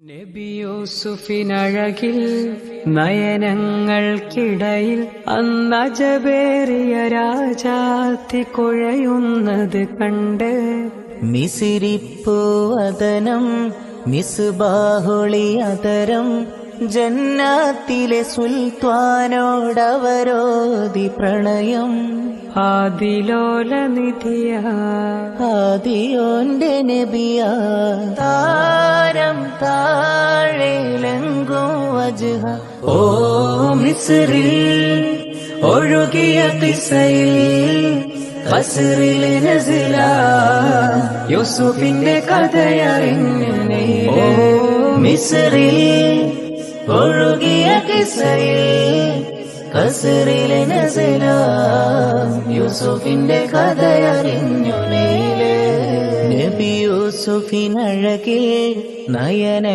നബി യൂസുഫിനഴകിൽ നയനങ്ങൾക്കിടയിൽ അന്നജബേറിയ രാജാത്തി കുഴയുന്നത് കണ്ട് മിസിരിപ്പൂവദനം മിസ്ബാഹുളി അതരം ജന്നാത്തിലെ സുൽത്താനോടവരോധി പ്രണയം ആദിലോല നിധിയ ആദിയോന്റെ നബിയ താരം താഴേലെങ്കും വജ്ഹ ഓ മിസ്രിൽ ഒഴുകിയ കിസ്സയിൽ ഖസ്റിൽ നസില യൂസുഫിന്റെ കഥയറിഞ്ഞേ ഓ മിസ്രിൽ ഒഴുകിയ കിസ്സയിൽ ഖസ്റിലെ നസില യൂസുഫിന്റെ കഥയറിഞ്ഞു നീലേ നബി യൂസുഫിനഴകിൽ നയന